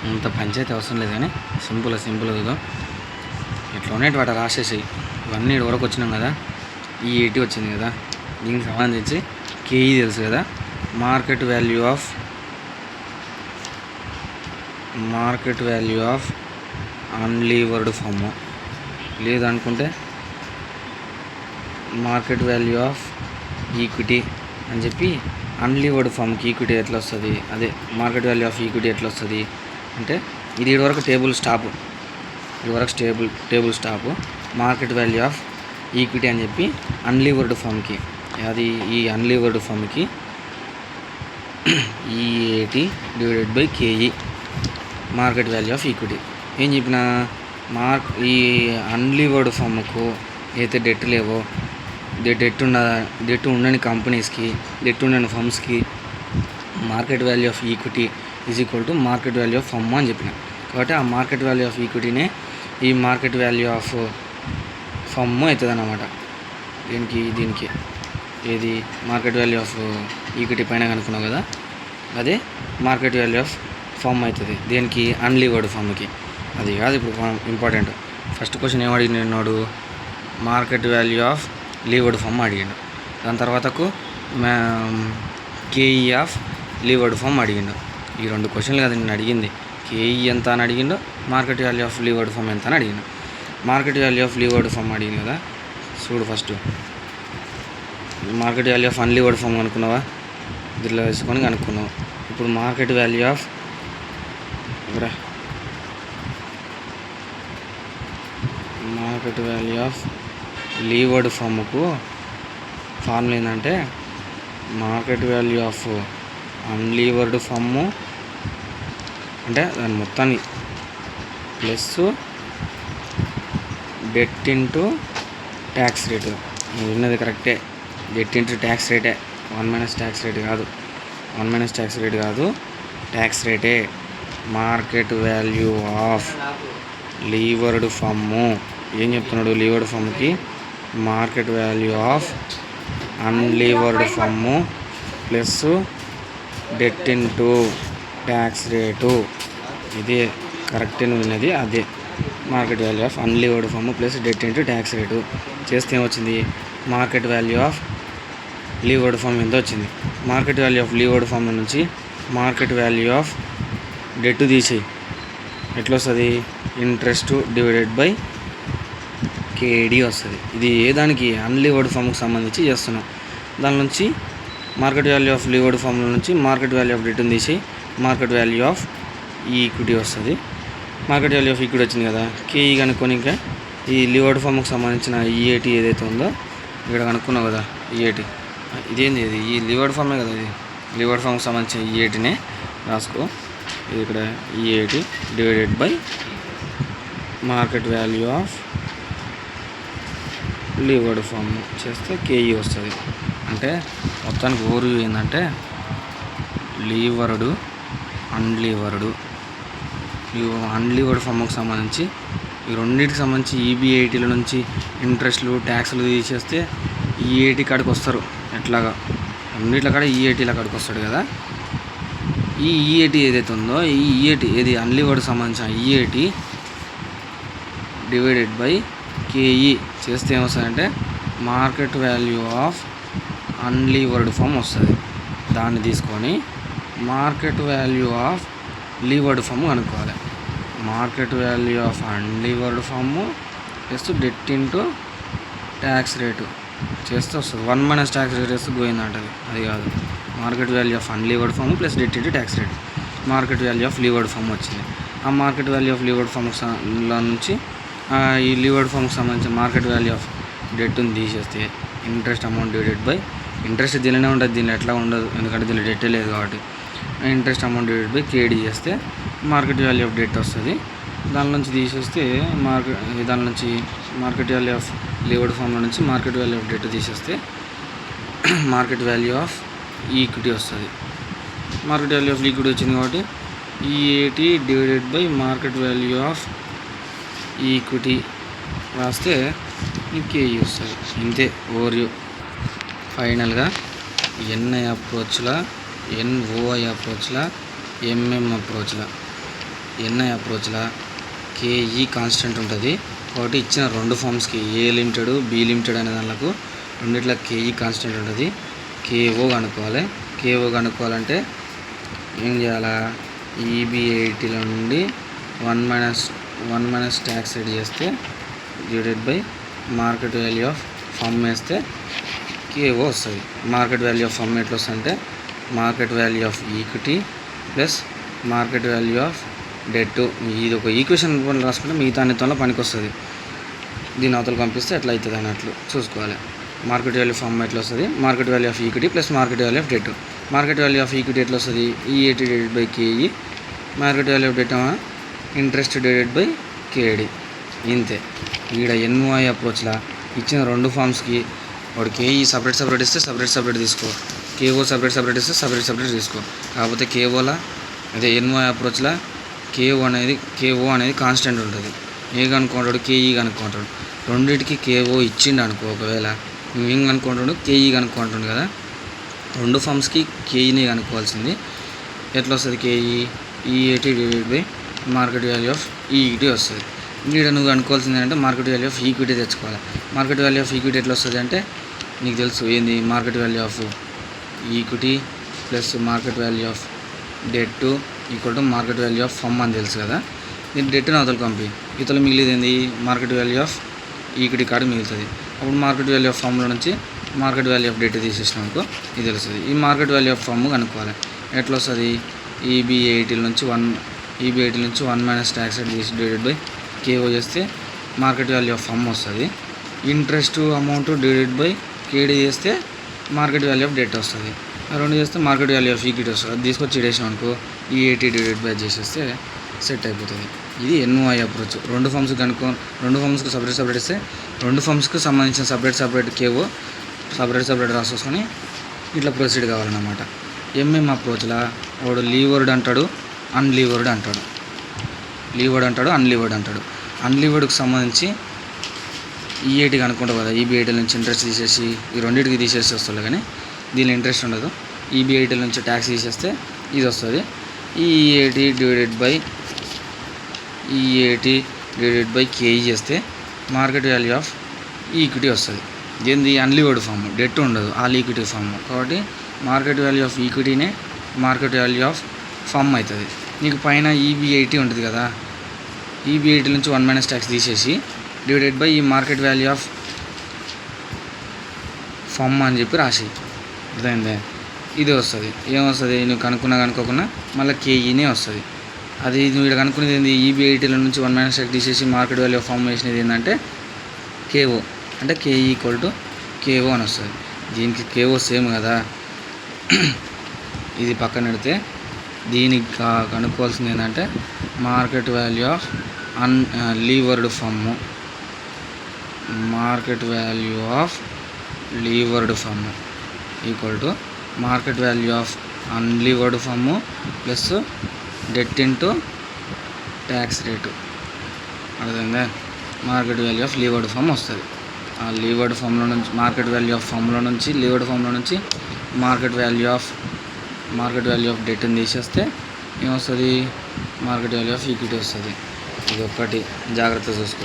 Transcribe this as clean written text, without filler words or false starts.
అంత పంచాయతీ అవసరం లేదు కానీ సింపుల్ ఇదో ఇట్లా ఉన్నాయి వాటి రాసేసి ఇవన్నీ వరకు వచ్చినాం కదా. ఈ 80 వచ్చింది కదా, దీనికి సంబంధించి కేఈ తెలుసు కదా, మార్కెట్ వాల్యూ ఆఫ్ అన్లీవర్డ్ ఫామ్, లేదనుకుంటే మార్కెట్ వాల్యూ ఆఫ్ ఈక్విటీ అని చెప్పి అన్లీవర్డ్ ఫామ్కి ఈక్విటీ ఎట్లా వస్తుంది, అదే మార్కెట్ వాల్యూ ఆఫ్ ఈక్విటీ ఎట్లా వస్తుంది అంటే ఇది వరకు table stop market value of equity అని చెప్పి అన్లీవర్డ్ ఫామ్కి, అది ఈ అన్లీవర్డ్ ఫామ్కి E80 divided by KE market value of equity. ఏం చెప్పిన ఈ అన్లీవర్డ్ ఫామ్కు అయితే డెట్ లేవో, డెట్ ఉండని కంపెనీస్కి, డెట్ ఉండని ఫర్మ్స్కి market value of equity is equal to market value of firm అని చెప్పిన. కాబట్టి ఆ మార్కెట్ వాల్యూ ఆఫ్ ఈక్విటీనే ఈ మార్కెట్ వాల్యూ ఆఫ్ ఫర్మ్ అవుతుంది అన్నమాట. దీనికి ఏది మార్కెట్ వాల్యూ ఆఫ్ ఈక్విటీ పైన కనుక్కున్నావు కదా, అదే మార్కెట్ వాల్యూ ఆఫ్ ఫర్మ్ అవుతుంది దేనికి, అన్లీవర్డ్ ఫర్మ్కి. అది కాదు ఇప్పుడు ఇంపార్టెంట్. ఫస్ట్ క్వశ్చన్ ఏం అడిగినాడు, market value of levered firm అడిగిండు. దాని తర్వాతకు కేఈ ఆఫ్ లీవర్డ్ ఫర్మ్ అడిగిండు. ఈ 2 క్వశ్చన్లు కదా నేను అడిగింది. కేఈ ఎంత అని అడిగిండు, market value of levered firm ఎంత అని అడిగిండు. Market value of levered firm అడిగింది కదా, చూడు first market value of unlevered firm అనుకున్నావా, దీనిలో వేసుకొని కనుక్కున్నావు. ఇప్పుడు మార్కెట్ వాల్యూ ఆఫ్ లీవర్డ్ ఫర్మ్కు ఫార్ములా ఏంటంటే market value of unlevered firm అంటే దాని మొత్తాన్ని plus debt into tax rate. నువ్వు విన్నది కరెక్టే, డెట్ ఇంటూ ట్యాక్స్ రేటే, 1 - ట్యాక్స్ రేట్ కాదు, 1 - ట్యాక్స్ రేట్ కాదు, ట్యాక్స్ రేటే. Market value of levered firm ఏం చెప్తున్నాడు, లీవర్డ్ ఫర్మ్కి market value of unlevered firm plus debt into tax rate. ఇదే కరెక్ట్ అని విన్నది, అదే market value of unlevered firm plus debt into tax rate చేస్తే ఏమొచ్చింది, market value of levered firm ఎంత వచ్చింది. Market value of levered firm నుంచి market value of debt తీసేయి, ఎట్లా వస్తుంది, ఇంట్రెస్ట్ డివైడెడ్ బై కేడి వస్తుంది. ఇది ఏ దానికి, అన్లీవర్డ్ ఫర్మ్కి సంబంధించి చేస్తున్నాం. దాని నుంచి market value of levered firm నుంచి మార్కెట్ వాల్యూ ఆఫ్ డెట్ని తీసి మార్కెట్ వాల్యూ ఆఫ్ ఈక్విటీ వస్తుంది. మార్కెట్ వాల్యూ ఆఫ్ ఈక్విటీ వచ్చింది కదా, కేఈ కనుక్కొని ఇంకా ఈ లీవర్డ్ ఫర్మ్కి సంబంధించిన E80 ఏదైతే ఉందో ఇక్కడ కనుక్కున్నావు కదా, E80 ఇదేంది, ఇది ఈ లీవర్డ్ ఫర్మే కదా, ఇది లీవర్డ్ ఫర్మ్కి సంబంధించిన E80నే రాసుకో. ఇది ఇక్కడ E80 divided by market value of levered firm చేస్తే కేఈ వస్తుంది. అంటే మొత్తానికి ఓవర్ ఏంటంటే లీవర్డ్, అన్లీవర్డ్ ఫర్మ్కి సంబంధించి ఈ రెండింటికి సంబంధించి EB80ల నుంచి ఇంట్రెస్ట్లు ట్యాక్స్లు తీసేస్తే E80 కాడికి వస్తారు. ఎట్లాగా రెండిట్ల కాడ E80ల కాడికి వస్తాడు కదా. ఈ E80 ఏదైతే ఉందో ఈ E80 ఏది అన్లీవర్డ్ సంబంధించిన E80 డివైడెడ్ బై కేఈ చేస్తే ఏమొస్తుందంటే market value of unlevered firm వస్తుంది. దాన్ని తీసుకొని market value of levered firm కనుక్కోవాలి. Market value of unlevered firm plus debt into tax rate చేస్తే వస్తుంది. 1 - ట్యాక్స్ రేట్ వేస్తే పోయిందంటది, అది కాదు. Market value of unlevered firm plus debt into tax rate, market value of levered firm వచ్చింది. ఆ market value of levered ఫర్మ్లో నుంచి ఈ లీవర్డ్ ఫర్మ్కి సంబంధించిన మార్కెట్ వాల్యూ ఆఫ్ డెట్ని తీసేస్తే interest amount divided by, interest దీనిలోనే ఉంటుంది, దీనిలో ఎట్లా ఉండదు ఎందుకంటే దీనిలో డెట్ లేదు కాబట్టి, ఇంట్రెస్ట్ అమౌంట్ డివైడెడ్ బై కేడీ చేస్తే మార్కెట్ వాల్యూ ఆఫ్ డెట్ వస్తుంది. దాని నుంచి తీసేస్తే దాని నుంచి మార్కెట్ వాల్యూ ఆఫ్ లీవర్డ్ ఫామ్లో నుంచి మార్కెట్ వాల్యూ ఆఫ్ డెట్ తీసేస్తే మార్కెట్ వాల్యూ ఆఫ్ ఈక్విటీ వస్తుంది. మార్కెట్ వాల్యూ ఆఫ్ ఈక్విటీ వచ్చింది కాబట్టి E80 divided by market value of equity రాస్తే కేఈ వస్తుంది. ఇంతే ఓరియో. ఫైనల్గా ఎన్ఐ అప్రోచ్లా, ఎన్ఓఐ అప్రోచ్లా, ఎంఎం అప్రోచ్లా ఎన్ఐ అప్రోచ్లో కేఈ కాన్స్టెంట్ ఉంటుంది కాబట్టి ఇచ్చిన రెండు ఫామ్స్కి ఏ లిమిటెడ్ బి లిమిటెడ్ అనే దాంట్లో రెండిట్లో కేఈ కాన్స్టెంట్ ఉంటుంది. కేఓ కనుక్కోవాలంటే ఏం చేయాలా, ఈబి80 నుండి 1 మైనస్ ట్యాక్స్ రేట్ చేస్తే divided by market value of ఫమ్ వేస్తే కేఓ వస్తుంది. మార్కెట్ వాల్యూ ఆఫ్ ఫమ్ ఎట్లా వస్తుంది అంటే market value of equity plus market value of debt. ఇది ఒక ఈక్వేషన్ రూపంలో రాసుకుంటే మిగతా అన్నిటిలో పనికి వస్తుంది. దీని అవతల పంపిస్తే ఎట్లా అవుతుంది అన్నట్లు చూసుకోవాలి. మార్కెట్ వాల్యూ ఫమ్ ఎట్లా వస్తుంది, market value of equity plus market value of debt. Market value of equity ఎట్లా వస్తుంది, ఈ80 divided by KE. Market value of debt interest divided by KD. ఇంతే. ఈడ ఎన్ఓఐ అప్రోచ్లా ఇచ్చిన రెండు ఫామ్స్కి వాడు కేఈ సపరేట్ ఇస్తే సపరేట్ తీసుకో, కేఓ సపరేట్ ఇస్తే సపరేట్ తీసుకో. కాకపోతే కేఓలా అదే ఎన్ఓఐ అప్రోచ్లా కేఓ అనేది కాన్స్టెంట్ ఉంటుంది. ఏ కనుక్కుంటాడు, కేఈ కనుక్కుంటాడు. రెండింటికి కేఓ ఇచ్చిండు అనుకో, ఒకవేళ నువ్వేం కనుక్కుంటాడు, కేఈ కనుక్కుంటుండు కదా. రెండు ఫామ్స్కి కేఈని కనుక్కోవాల్సింది. ఎట్లా వస్తుంది కేఈ, ఈ80 divided by market value of equity వస్తుంది. ఇక్కడ నువ్వు కనుక్కోవాల్సింది అంటే మార్కెట్ వాల్యూ ఆఫ్ ఈక్విటీ తెచ్చుకోవాలి. మార్కెట్ వాల్యూ ఆఫ్ ఈక్విటీ ఎట్లా వస్తుంది అంటే నీకు తెలుసు ఏంది, market value of equity plus market value of debt equal to market value of firm అని తెలుసు కదా. దీని డెట్ని అవతల పంపి, ఇతలు మిగిలిది ఏంది, market value of equity card మిగులుతుంది. అప్పుడు మార్కెట్ వాల్యూ ఆఫ్ ఫమ్లో నుంచి మార్కెట్ వాల్యూ ఆఫ్ డెట్ తీసేసినాం అనుకో, ఇది తెలుస్తుంది. ఈ మార్కెట్ వాల్యూ ఆఫ్ ఫమ్ కనుక్కోవాలి. ఎట్లా వస్తుంది, ఈబి80 నుంచి 1 మైనస్ ట్యాక్స్ రేట్ తీసి డివైడెడ్ బై కేఓ చేస్తే మార్కెట్ వాల్యూ ఆఫ్ ఫమ్ వస్తుంది. ఇంట్రెస్ట్ అమౌంట్ డివైడెడ్ బై కేడీ చేస్తే మార్కెట్ వాల్యూ ఆఫ్ డెట్ వస్తుంది. రెండు చేస్తే మార్కెట్ వాల్యూ ఆఫ్ ఈక్విటీ వస్తుంది. అది తీసుకొచ్చి ఇడేసినాం అనుకో, ఈ80 డివైడెడ్ బై చేసేస్తే సెట్ అయిపోతుంది. ఇది ఎన్ఓఐ అప్రోచ్. రెండు ఫామ్స్కి సపరేట్ ఇస్తే రెండు ఫామ్స్కి సంబంధించిన సపరేట్ కేఓ సపరేట్ రాసుకొని ఇట్లా ప్రొసీడ్ కావాలన్నమాట. ఎంఎం అప్రోచ్లా వాడు లీవర్డ్ అంటాడు, అన్లీవర్డ్ అంటాడు. అన్లీవర్డ్కి సంబంధించి ఈ80 కనుక్కుంటావు కదా, ఈబి80 నుంచి ఇంట్రెస్ట్ తీసేసి ఈ రెండింటికి తీసేసి వస్తుంది. కానీ దీనిలో ఇంట్రెస్ట్ ఉండదు. ఈబి80 నుంచి ట్యాక్స్ తీసేస్తే ఇది వస్తుంది. ఈ80 డివైడెడ్ బై కేఈ చేస్తే మార్కెట్ వాల్యూ ఆఫ్ ఈక్విటీ వస్తుంది. ఏంది, అన్లీవర్డ్ ఫామ్, డెట్ ఉండదు, ఆల్ ఈక్విటీ ఫామ్. కాబట్టి మార్కెట్ వాల్యూ ఆఫ్ ఈక్విటీనే మార్కెట్ వాల్యూ ఆఫ్ ఫమ్ అవుతుంది. నీకు పైన ఈబి80 ఉంటుంది కదా, ఈబి80 నుంచి 1 మైనస్ ట్యాక్స్ తీసేసి డివైడెడ్ బై ఈ మార్కెట్ వాల్యూ ఆఫ్ ఫమ్ అని చెప్పి రాసి, అర్థమైందే. ఇది వస్తుంది. ఏమొస్తుంది, నువ్వు కనుక్కోకుండా మళ్ళీ కేఈనే వస్తుంది. అది నువ్వు ఇక్కడ కనుక్కునేది ఏంది, ఈబి80 నుంచి 1 మైనస్ ట్యాక్స్ తీసేసి మార్కెట్ వాల్యూ ఆఫ్ ఫమ్ వేసినది ఏంటంటే కేఓ, అంటే కేఈ ఈక్వల్ టు కేఓ అని వస్తుంది. దీనికి కేఓ సేమ్ కదా, ఇది పక్కన పెడితే దీనికి కనుక్కోవాల్సింది ఏంటంటే market value of levered firm, equal to market value of unlevered firm plus debt into tax rate. అర్థమైందా. Market value of levered firm వస్తుంది. ఆ లీవర్డ్ ఫమ్లో నుంచి మార్కెట్ వాల్యూ ఆఫ్ ఫమ్లో నుంచి లీవర్డ్ ఫమ్లో నుంచి మార్కెట్ వాల్యూ ఆఫ్ డెట్ని తీసేస్తే ఏమొస్తుంది, మార్కెట్ వాల్యూ ఆఫ్ ఈక్విటీ వస్తుంది. ఇది ఒక్కటి జాగ్రత్త చూసుకో.